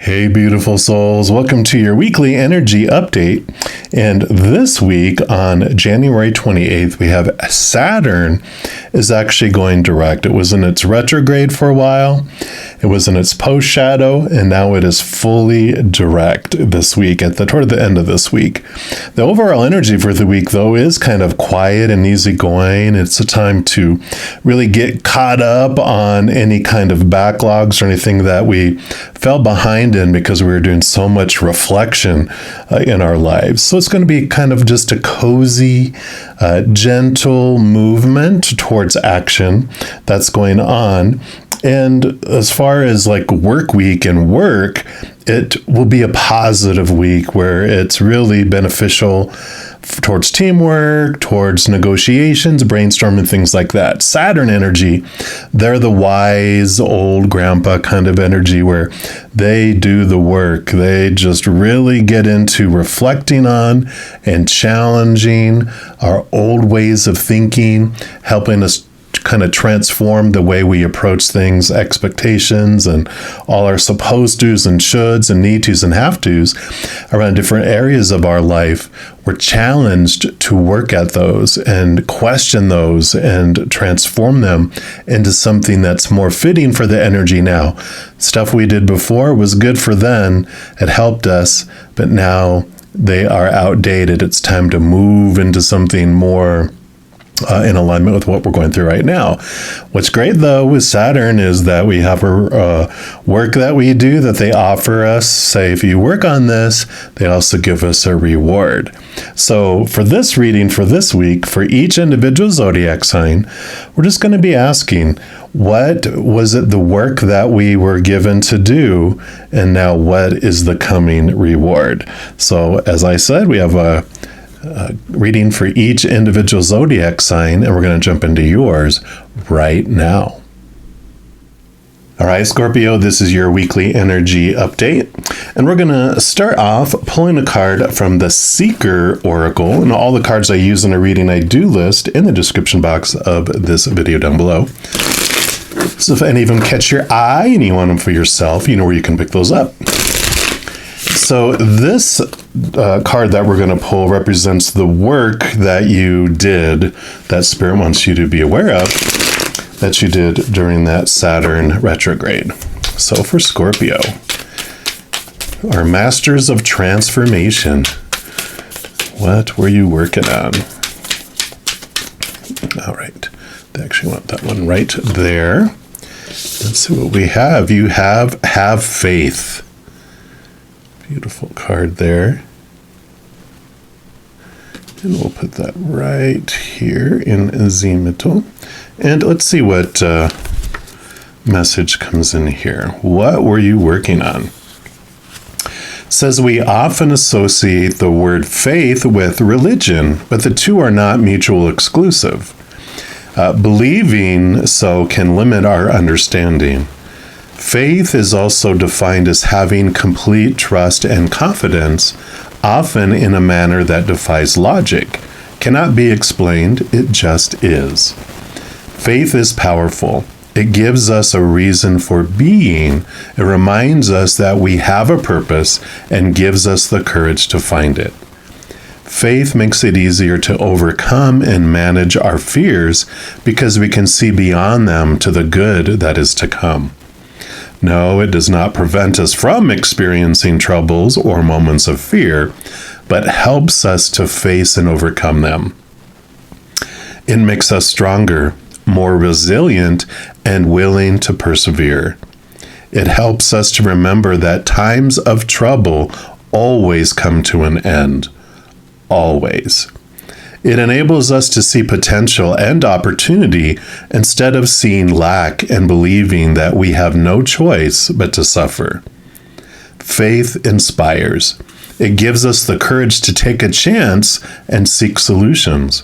Hey, beautiful souls. Welcome to your weekly energy update. And this week on January 28th, we have Saturn is actually going direct. It was in its retrograde for a while. It was in its post shadow, and now it is fully direct this week toward the end of this week. The overall energy for the week, though, is kind of quiet and easygoing. It's a time to really get caught up on any kind of backlogs or anything that we fell behind in because we were doing so much reflection in our lives. So it's going to be kind of just a cozy, gentle movement towards action that's going on. And as far as like work week and work, it will be a positive week where it's really beneficial towards teamwork, towards negotiations, brainstorming, things like that. Saturn energy, they're the wise old grandpa kind of energy where they do the work. They just really get into reflecting on and challenging our old ways of thinking, helping us kind of transform the way we approach things, expectations, and all our supposed tos and shoulds and need tos and have tos around different areas of our life. We're challenged to work at those and question those and transform them into something that's more fitting for the energy now. Stuff we did before was good for then. It helped us, but now they are outdated. It's time to move into something more in alignment with what we're going through right now. What's great, though, with Saturn is that we have a work that we do that they offer us. Say, if you work on this, they also give us a reward. So for this reading for this week, for each individual zodiac sign, we're just going to be asking, what was it the work that we were given to do? And now what is the coming reward? So as I said, we have a reading for each individual zodiac sign, and we're going to jump into yours right now. All right, Scorpio, this is your weekly energy update, and we're going to start off pulling a card from the Seeker Oracle, and all the cards I use in a reading I do list in the description box of this video down below. So if any of them catch your eye and you want them for yourself, you know where you can pick those up. So this card that we're going to pull represents the work that you did, that Spirit wants you to be aware of, that you did during that Saturn retrograde. So for Scorpio, our masters of transformation, what were you working on? All right, they actually want that one right there. Let's see what we have. You have faith. Beautiful card there. And we'll put that right here in Zenlove. And let's see what message comes in here. What were you working on? It says we often associate the word faith with religion, but the two are not mutually exclusive. Believing so can limit our understanding. Faith is also defined as having complete trust and confidence, often in a manner that defies logic, cannot be explained, it just is. Faith is powerful. It gives us a reason for being. It reminds us that we have a purpose and gives us the courage to find it. Faith makes it easier to overcome and manage our fears because we can see beyond them to the good that is to come. No, it does not prevent us from experiencing troubles or moments of fear, but helps us to face and overcome them. It makes us stronger, more resilient, and willing to persevere. It helps us to remember that times of trouble always come to an end. Always. It enables us to see potential and opportunity instead of seeing lack and believing that we have no choice but to suffer. Faith inspires. It gives us the courage to take a chance and seek solutions.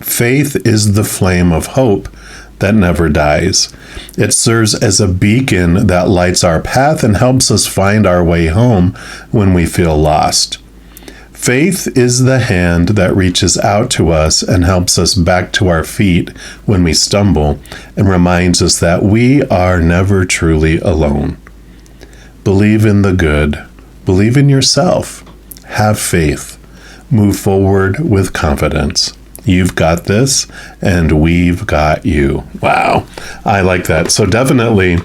Faith is the flame of hope that never dies. It serves as a beacon that lights our path and helps us find our way home when we feel lost. Faith is the hand that reaches out to us and helps us back to our feet when we stumble and reminds us that we are never truly alone. Believe in the good. Believe in yourself. Have faith. Move forward with confidence. You've got this, and we've got you. Wow. I like that. So definitely,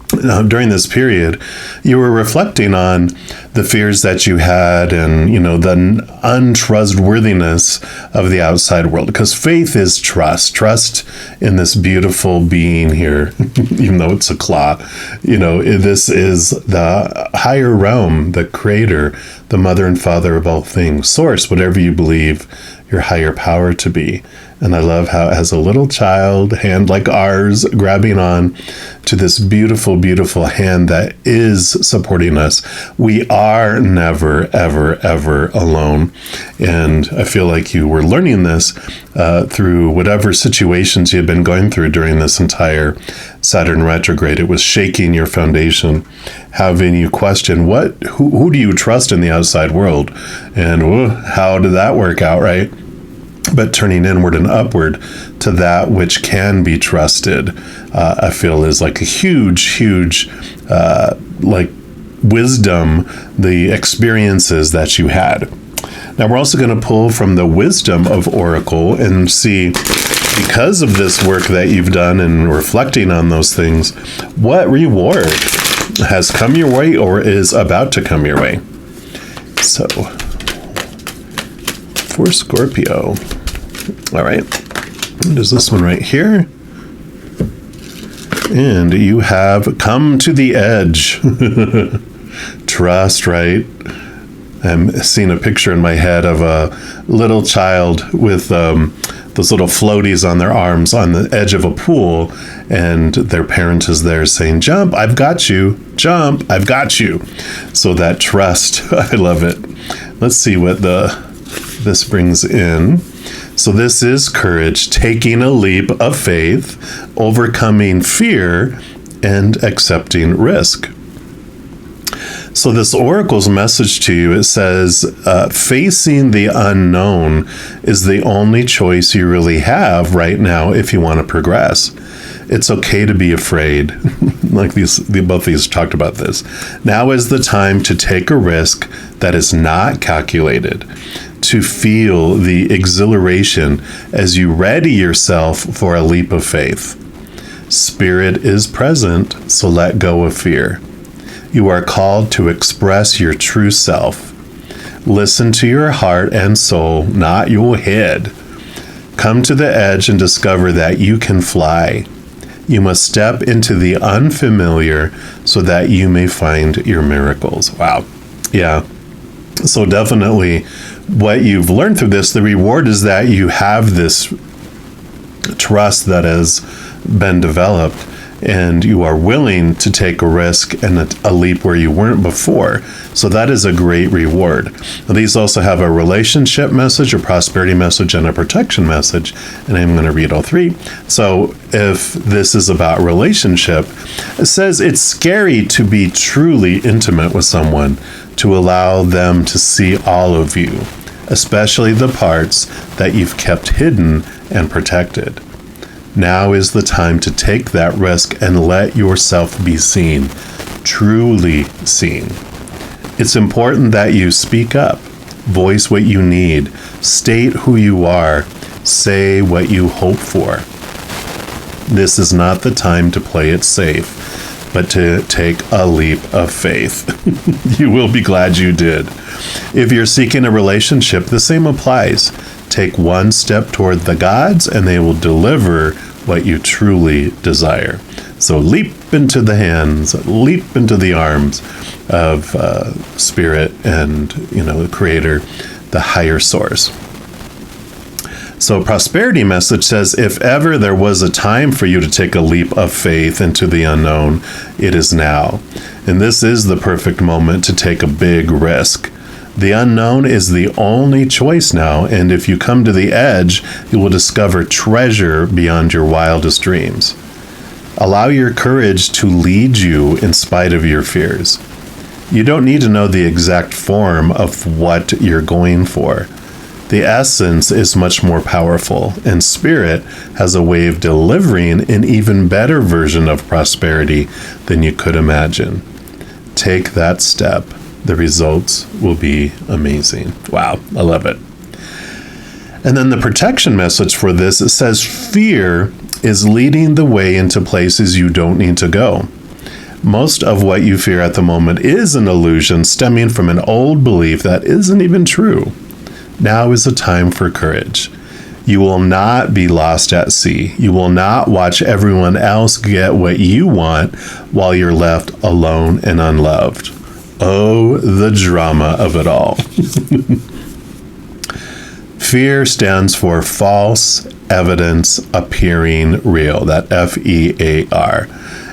during this period, you were reflecting on the fears that you had and, the untrustworthiness of the outside world. Because faith is trust in this beautiful being here, even though it's a claw. This is the higher realm, the creator, the mother and father of all things, source, whatever you believe your higher power to be. And I love how, as a little child, hand like ours, grabbing on to this beautiful, beautiful hand that is supporting us. We are never, ever, ever alone. And I feel like you were learning this through whatever situations you had been going through during this entire Saturn retrograde. It was shaking your foundation, having you question who do you trust in the outside world? And how did that work out, right? But turning inward and upward to that which can be trusted, I feel is like a huge, wisdom, the experiences that you had. Now we're also going to pull from the wisdom of Oracle and see, because of this work that you've done and reflecting on those things, what reward has come your way or is about to come your way. So, for Scorpio. All right. There's this one right here. And you have come to the edge. Trust, right? I'm seeing a picture in my head of a little child with those little floaties on their arms on the edge of a pool, and their parent is there saying, "Jump, I've got you. Jump, I've got you." So that trust, I love it. Let's see what this brings in. So this is courage, taking a leap of faith, overcoming fear, and accepting risk. So this oracle's message to you, it says, facing the unknown is the only choice you really have right now if you want to progress. It's okay to be afraid. Like both these talked about this. Now is the time to take a risk that is not calculated, to feel the exhilaration as you ready yourself for a leap of faith. Spirit is present, so let go of fear. You are called to express your true self. Listen to your heart and soul, not your head. Come to the edge and discover that you can fly. You must step into the unfamiliar so that you may find your miracles. Wow. Yeah. So definitely what you've learned through this, the reward is that you have this trust that has been developed, and you are willing to take a risk and a leap where you weren't before. So that is a great reward. Now, these also have a relationship message, a prosperity message, and a protection message, and I'm going to read all three. So if this is about relationship, it says it's scary to be truly intimate with someone, to allow them to see all of you, especially the parts that you've kept hidden and protected. Now is the time to take that risk and let yourself be seen, truly seen. It's important that you speak up, voice what you need, state who you are, say what you hope for. This is not the time to play it safe, but to take a leap of faith. You will be glad you did. If you're seeking a relationship, the same applies. Take one step toward the gods, and they will deliver what you truly desire. So leap into the hands, leap into the arms of Spirit and, the Creator, the higher source. So prosperity message says, if ever there was a time for you to take a leap of faith into the unknown, it is now. And this is the perfect moment to take a big risk. The unknown is the only choice now, and if you come to the edge, you will discover treasure beyond your wildest dreams. Allow your courage to lead you in spite of your fears. You don't need to know the exact form of what you're going for. The essence is much more powerful, and Spirit has a way of delivering an even better version of prosperity than you could imagine. take that step, the results will be amazing. Wow, I love it. And then the protection message for this, it says, fear is leading the way into places you don't need to go. Most of what you fear at the moment is an illusion stemming from an old belief that isn't even true. Now is the time for courage. You will not be lost at sea. You will not watch everyone else get what you want while you're left alone and unloved. Oh, the drama of it all. Fear stands for false evidence appearing real, that FEAR.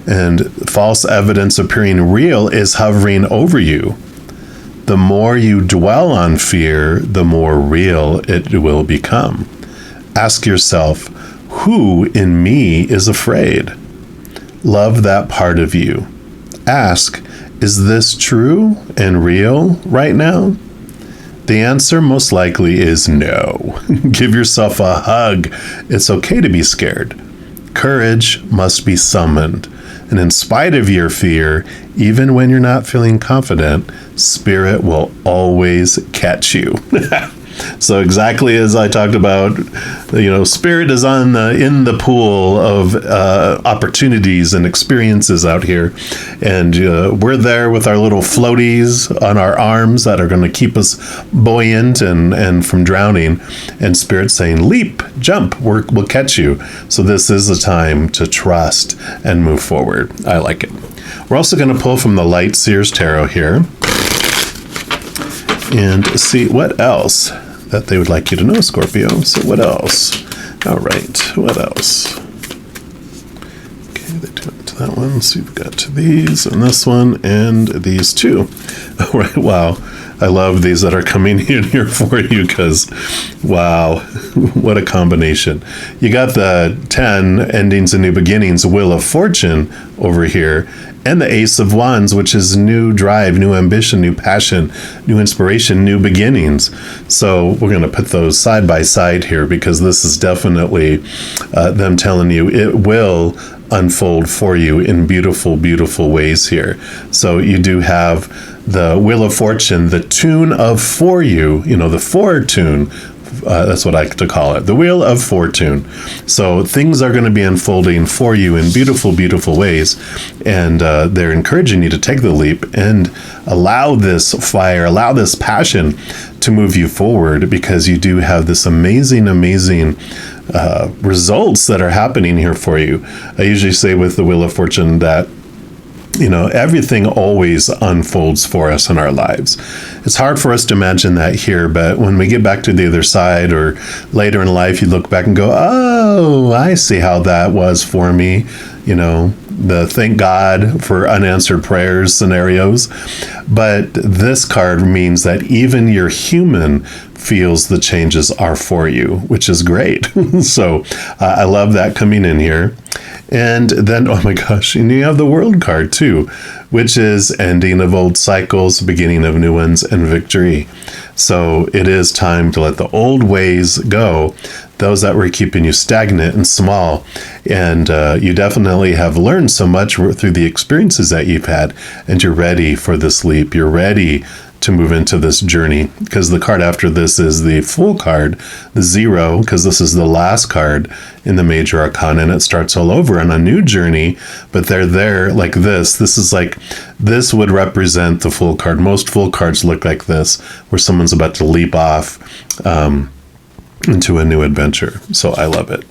And false evidence appearing real is hovering over you. The more you dwell on fear, the more real it will become. Ask yourself, who in me is afraid? Love that part of you. Ask, is this true and real right now? The answer most likely is no. Give yourself a hug. It's okay to be scared. Courage must be summoned. And in spite of your fear, even when you're not feeling confident, spirit will always catch you. So exactly as I talked about, spirit is in the pool of opportunities and experiences out here. And we're there with our little floaties on our arms that are going to keep us buoyant and from drowning. And spirit's saying, leap, jump, we'll catch you. So this is the time to trust and move forward. I like it. We're also going to pull from the Light Seers Tarot here and see what else that they would like you to know, Scorpio. So what else? All right, what else? Okay, they do it to that one. So you've got to these and this one and these two. All right, wow. I love these that are coming in here for you because, wow, what a combination. You got the 10 endings and new beginnings, Wheel of Fortune over here, and the Ace of Wands, which is new drive, new ambition, new passion, new inspiration, new beginnings. So we're going to put those side by side here because this is definitely them telling you it will unfold for you in beautiful, beautiful ways here. So you do have the Wheel of Fortune, the tune of for you, the fortune. That's what I like to call it, the Wheel of Fortune. So things are going to be unfolding for you in beautiful, beautiful ways. And they're encouraging you to take the leap and allow this fire, allow this passion to move you forward because you do have this amazing, amazing results that are happening here for you. I usually say with the Wheel of Fortune that everything always unfolds for us in our lives. It's hard for us to imagine that here, but when we get back to the other side or later in life, you look back and go, oh, I see how that was for me. The thank God for unanswered prayers scenarios. But this card means that even your human feels the changes are for you, which is great. So I love that coming in here. And then, oh my gosh, and you have the World card too, which is ending of old cycles, beginning of new ones, and victory. So it is time to let the old ways go, those that were keeping you stagnant and small. And you definitely have learned so much through the experiences that you've had, and you're ready for this leap. You're ready to move into this journey, because the card after this is the Fool card, the 0, because this is the last card in the major arcana, and it starts all over on a new journey. But they're there like this. This would represent the Fool card. Most Fool cards look like this, where someone's about to leap off into a new adventure. So I love it.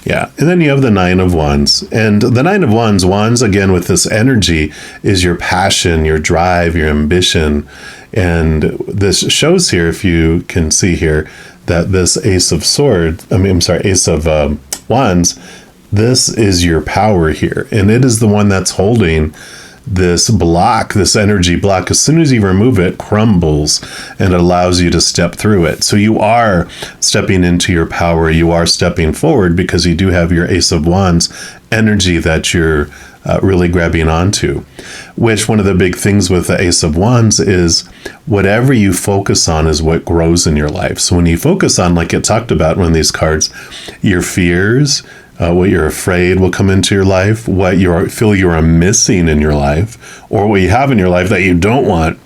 Yeah. And then you have the 9 of Wands. And the 9 of Wands, again, with this energy, is your passion, your drive, your ambition. And this shows here, if you can see here, that this Ace of Wands, this is your power here. And it is the one that's holding this block, this energy block. As soon as you remove it, crumbles, and it allows you to step through it. So you are stepping into your power. You are stepping forward because you do have your Ace of Wands energy that you're really grabbing onto. Which, one of the big things with the Ace of Wands is whatever you focus on is what grows in your life. So when you focus on, like it talked about in one of these cards, your fears, what you're afraid will come into your life, what you feel you are missing in your life, or what you have in your life that you don't want.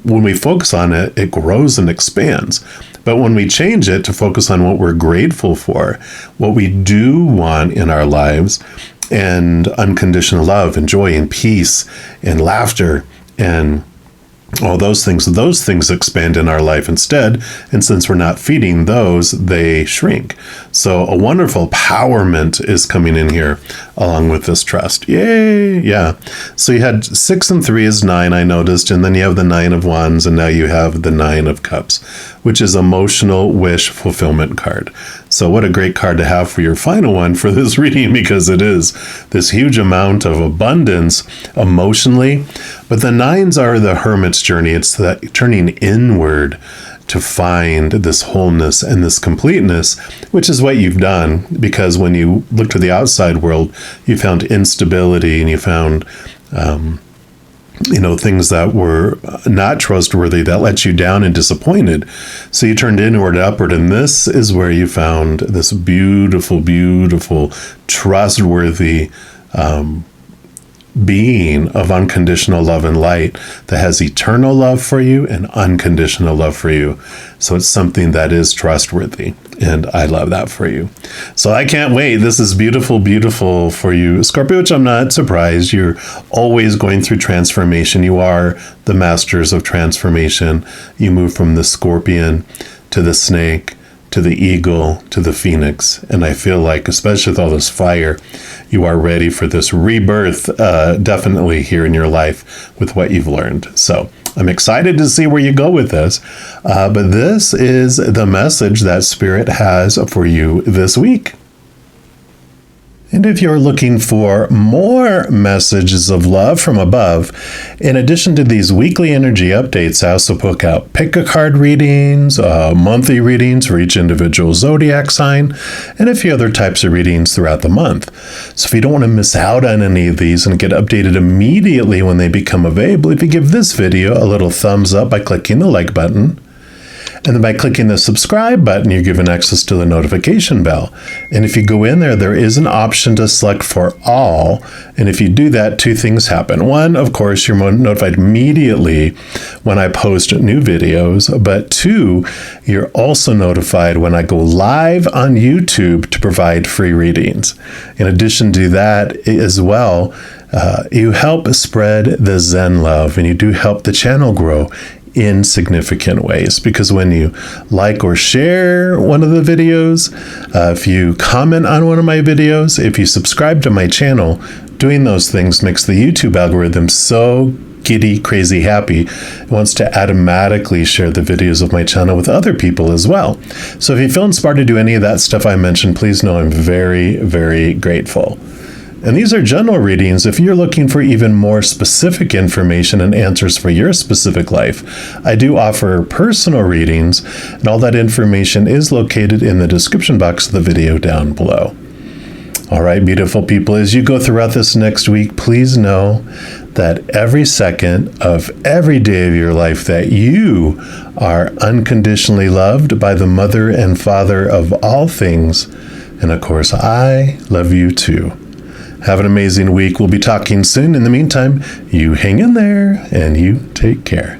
When we focus on it, it grows and expands. But when we change it to focus on what we're grateful for, what we do want in our lives, and unconditional love and joy and peace and laughter and all those things expand in our life instead. And since we're not feeding those, they shrink. So a wonderful empowerment is coming in here along with this trust. Yay. Yeah. So you had 6 and 3 is 9, I noticed. And then you have the 9 of Wands, and now you have the 9 of Cups, which is emotional wish fulfillment card. So what a great card to have for your final one for this reading, because it is this huge amount of abundance emotionally. But the 9s are the hermit's journey. It's that turning inward to find this wholeness and this completeness, which is what you've done, because when you look to the outside world, you found instability and you found things that were not trustworthy, that let you down and disappointed. So you turned inward and upward, and this is where you found this beautiful, beautiful, trustworthy being of unconditional love and light that has eternal love for you and unconditional love for you. So it's something that is trustworthy. And I love that for you. So I can't wait. This is beautiful, beautiful for you, Scorpio, which I'm not surprised. You're always going through transformation. You are the masters of transformation. You move from the scorpion to the snake, to the eagle, to the phoenix. And I feel like, especially with all this fire, you are ready for this rebirth, definitely here in your life with what you've learned. So I'm excited to see where you go with this. But this is the message that Spirit has for you this week. And if you're looking for more messages of love from above, in addition to these weekly energy updates, I also put out pick-a-card readings, monthly readings for each individual zodiac sign, and a few other types of readings throughout the month. So if you don't want to miss out on any of these and get updated immediately when they become available, if you give this video a little thumbs up by clicking the like button, and then by clicking the subscribe button, you're given access to the notification bell. And if you go in there, there is an option to select for all. And if you do that, 2 things happen. 1, of course, you're notified immediately when I post new videos. But 2, you're also notified when I go live on YouTube to provide free readings. In addition to that as well, you help spread the Zen love, and you do help the channel grow in significant ways, because when you like or share one of the videos, if you comment on one of my videos, if you subscribe to my channel, doing those things makes the YouTube algorithm so giddy, crazy happy. It wants to automatically share the videos of my channel with other people as well. So if you feel inspired to do any of that stuff I mentioned, please know I'm very, very grateful. And these are general readings. If you're looking for even more specific information and answers for your specific life, I do offer personal readings, and all that information is located in the description box of the video down below. All right, beautiful people, as you go throughout this next week, please know that every second of every day of your life that you are unconditionally loved by the Mother and Father of all things. And of course, I love you too. Have an amazing week. We'll be talking soon. In the meantime, you hang in there and you take care.